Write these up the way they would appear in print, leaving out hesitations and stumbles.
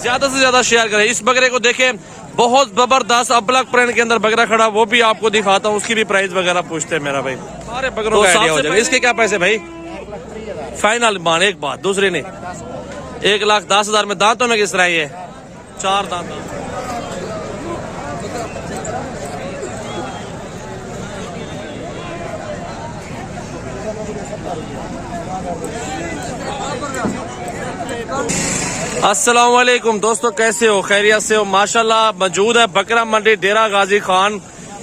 ज्यादा से ज्यादा शेयर करें। इस बकरे को देखें, बहुत जबरदस्त अबलग प्रिंट के अंदर बकरा खड़ा, वो भी आपको दिखाता हूँ, उसकी भी प्राइस वगैरह पूछते हैं मेरा भाई। सारे बकरों का आइडिया हो जाएगा। इसके क्या पैसे भाई? फाइनल मान एक बात, दूसरी नहीं। 1,10,000 में। दांतों में किस तरह ये? 4 दांत। अस्सलाम वालेकुम दोस्तों, कैसे हो? खैरियत से हो? माशाल्लाह मौजूद है बकरा मंडी डेरा गाजी खान।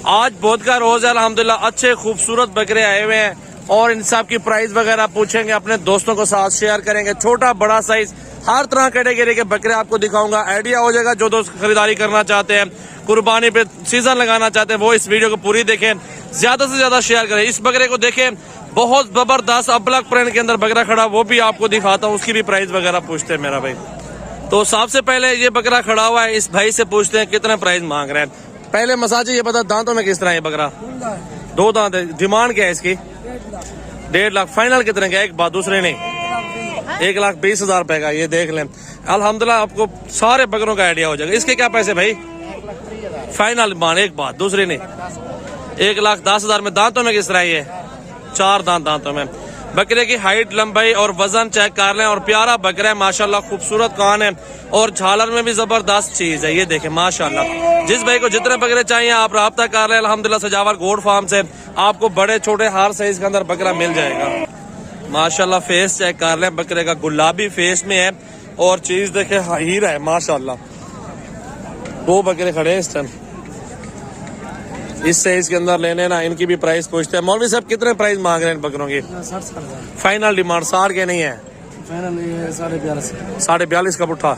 आज बहुत का रोज है अल्हम्दुलिल्लाह। अच्छे खूबसूरत बकरे आए हुए हैं और इन सब की प्राइस वगैरह पूछेंगे, अपने दोस्तों को साथ शेयर करेंगे। छोटा बड़ा साइज हर तरह कैटेगरी के बकरे आपको दिखाऊंगा। आइडिया हो जाएगा। जो दोस्त खरीदारी करना चाहते हैं, कुर्बानी पे सीजन लगाना चाहते हैं, वो इस वीडियो को पूरी देखें, ज्यादा से ज्यादा शेयर करें। इस बकरे को देखें, बहुत जबरदस्त अबलग प्रिंट के अंदर बकरा खड़ा, वो भी आपको दिखाता हूँ, उसकी भी प्राइस वगैरह पूछते हैं मेरा भाई। तो सबसे पहले ये बकरा खड़ा हुआ है, इस भाई से पूछते हैं कितना प्राइस मांग रहे हैं। पहले मसाजी ये बता, दांतों में किस तरह है बकरा? 2 दांत है। डिमांड क्या है इसकी? 1.5 लाख। फाइनल कितने का? एक बात, दूसरे नहीं। 1,20,000 रुपए का। ये देख लें अल्हम्दुलिल्लाह, आपको सारे बकरों का आइडिया हो जाएगा। इसके क्या पैसे भाई? फाइनल मान एक बात, दूसरी नहीं। 1,10,000 में। दांतों में किस तरह ये? 4 दांत दांतों में। बकरे की हाइट, लंबाई और वजन चेक कर लें। और प्यारा बकरा है माशाल्लाह, खूबसूरत कान है और झालर में भी जबरदस्त चीज है। ये देखें माशाल्लाह। जिस भाई को जितने बकरे चाहिए आप राब्ता कर लें अल्हम्दुलिल्लाह सजावर गोड फार्म से। आपको बड़े छोटे हर साइज के अंदर बकरा मिल जाएगा माशाल्लाह। फेस चेक कर लें, बकरे का गुलाबी फेस में है और चीज देखे हीरा है माशाल्लाह। 2 बकरे खड़े हैं इस टाइम इस साइज के अंदर लेने ना। इनकी भी प्राइस पूछते हैं। मौलवी साहब कितने प्राइस मांग रहे हैं इन बकरों की? 60। फाइनल डिमांड 60 के नहीं है? फाइनल 42.5 का पुट्ठा।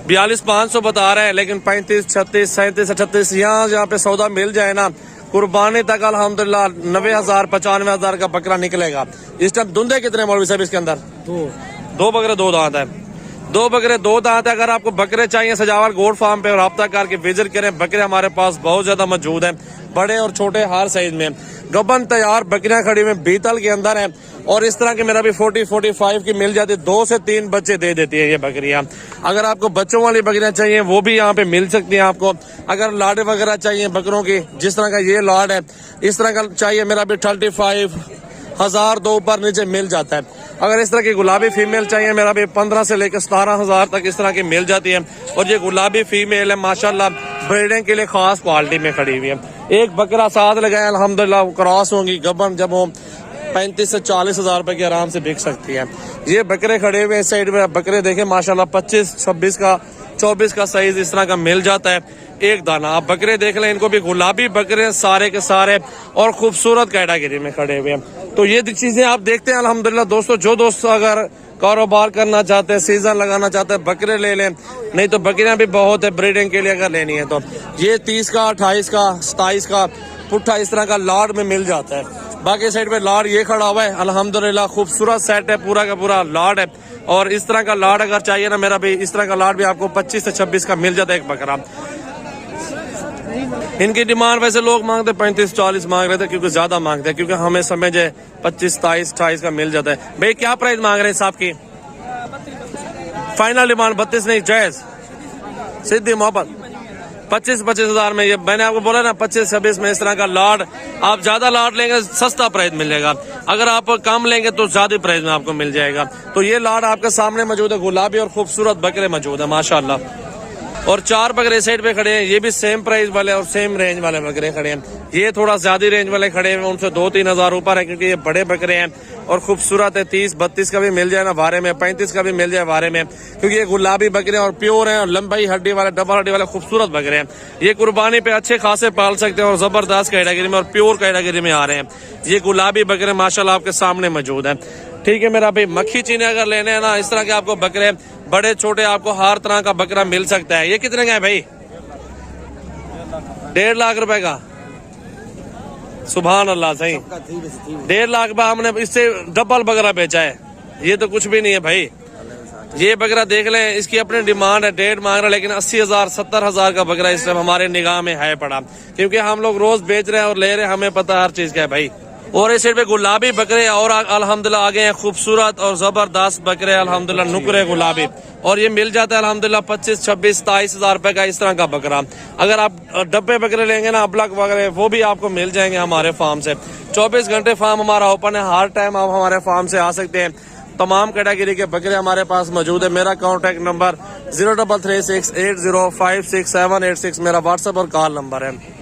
42,500 बता रहे हैं, लेकिन 35, 36, 37, 38 यहाँ पे सौदा मिल जाए ना, कुर्बानी तक अल्हम्दुलिल्लाह 90,000, 95,000 का बकरा निकलेगा। इस टाइम धुंधे कितने मौलवी साहब इसके अंदर? 2 बकरे 2 दांत है। 2 बकरे 2 दांत है। अगर आपको बकरे चाहिए सजावर गोड फार्म पे राब्ता करके विजिट करें। बकरे हमारे पास बहुत ज्यादा मौजूद हैं, बड़े और छोटे हर साइज में। गबन तैयार बकरियां खड़ी में बीतल के अंदर है और इस तरह की मेरा भी 40-45 की मिल जाती है। 2 से 3 बच्चे दे देती है ये बकरियां। अगर आपको बच्चों वाली बकरियां चाहिए वो भी यहाँ पे मिल सकती हैं आपको। अगर लाड वगैरह चाहिए बकरों की, जिस तरह का ये लाड है, इस तरह का चाहिए मेरा भी 35,000 2 ऊपर नीचे मिल जाता है। अगर इस तरह की गुलाबी फीमेल चाहिए मेरा भी 15 से लेकर 17,000 तक इस तरह की मिल जाती है। और ये गुलाबी फीमेल है माशाल्लाह, ब्रीडिंग के लिए खास क्वालिटी में खड़ी हुई है। एक बकरा साथ लगाए अल्हम्दुलिल्लाह, क्रॉस होंगी गबन जब हो 35 से 40,000 रुपए की आराम से बिक सकती है। ये बकरे खड़े हुए इस साइड में, बकरे देखे माशाल्लाह 25, 26 का, 24 का साइज इस तरह का मिल जाता है एक दाना। आप बकरे देख लें, इनको भी गुलाबी बकरे सारे के सारे और खूबसूरत कैटेगरी में खड़े हुए हैं। तो ये चीजें आप देखते हैं अल्हम्दुलिल्लाह। दोस्तों जो दोस्त अगर कारोबार करना चाहते हैं, सीजन लगाना चाहते हैं, बकरे ले लें, नहीं तो बकरियां भी बहुत है ब्रीडिंग के लिए अगर लेनी है तो। ये 30 का, 28 का, 27 का पुट्ठा इस तरह का लाड में मिल जाता है। बाकी साइड पे लाड ये खड़ा हुआ है अल्हम्दुलिल्लाह, खूबसूरत सेट है, पूरा का पूरा लाड है। और इस तरह का लाड अगर चाहिए ना मेरा भी, इस तरह का लाड भी आपको 25 से 26 का मिल जाता है एक बकरा। इनकी डिमांड वैसे लोग मांगते 35-40 मांग रहे थे, क्योंकि ज्यादा मांगते हैं, क्योंकि हमें समझ है 25, 27, 28 का मिल जाता है। भाई क्या प्राइस मांग रहे हैं साहब की? फाइनल डिमांड 32 नहीं, जायज सीधी मोहब्बत 25,000 में। ये मैंने आपको बोला ना 25-26 में इस तरह का लाड। आप ज्यादा लाड लेंगे सस्ता प्राइस मिलेगा, अगर आप कम लेंगे तो ज्यादा प्राइस में आपको मिल जाएगा। तो ये लाड आपके सामने मौजूद है, गुलाबी और खूबसूरत बकरे मौजूद है माशाल्लाह। और 4 बकरे साइड पे खड़े हैं, ये भी सेम प्राइस वाले और सेम रेंज वाले बकरे खड़े हैं। ये थोड़ा ज्यादा रेंज वाले खड़े हैं, उनसे 2-3 हजार ऊपर है, क्योंकि ये बड़े बकरे हैं और खूबसूरत है। 30-32 का भी मिल जाए ना बारे में, 35 का भी मिल जाए बारे में, क्योंकि ये गुलाबी बकरे और प्योर हैं और लंबाई हड्डी वाले, डबल हड्डी वाले खूबसूरत बकरे हैं। ये कुर्बानी पे अच्छे खासे पाल सकते हैं और जबरदस्त कैटेगरी में और प्योर कैटेगरी में आ रहे हैं। ये गुलाबी बकरे माशाल्लाह आपके सामने मौजूद है। ठीक है मेरा भाई, मक्खी चीनी अगर लेने हैं ना, इस तरह के आपको बकरे बड़े छोटे आपको हर तरह का बकरा मिल सकता है। ये कितने का है भाई? 1.5 लाख रुपए का। सुभान अल्लाह, सही 1.5 लाख में हमने इससे डबल बकरा बेचा है। ये तो कुछ भी नहीं है भाई। ये बकरा देख लें, इसकी अपनी डिमांड है 1.5 मांग रहा है, लेकिन 80,000, 70,000 का बकरा इस टाइम हमारे निगाह में है पड़ा, क्योंकि हम लोग रोज बेच रहे हैं और ले रहे हैं, हमें पता हर चीज का है भाई। और इस साइड पे गुलाबी बकरे और अल्हम्दुलिल्लाह आ गए हैं खूबसूरत और जबरदस्त बकरे अल्हम्दुलिल्लाह नुकरे गुलाबी। और ये मिल जाता है अल्हम्दुलिल्लाह 25, 26, 27 हजार रुपए का इस तरह का बकरा। अगर आप डब्बे बकरे लेंगे ना अबलक वगैरह वो भी आपको मिल जाएंगे हमारे फार्म से। 24 घंटे फार्म हमारा ओपन है, हर टाइम आप हमारे फार्म से आ सकते हैं। तमाम कैटेगरी के बकरे हमारे पास मौजूद है। मेरा कॉन्टैक्ट नंबर 0336805678 मेरा व्हाट्सएप और कॉल नंबर है।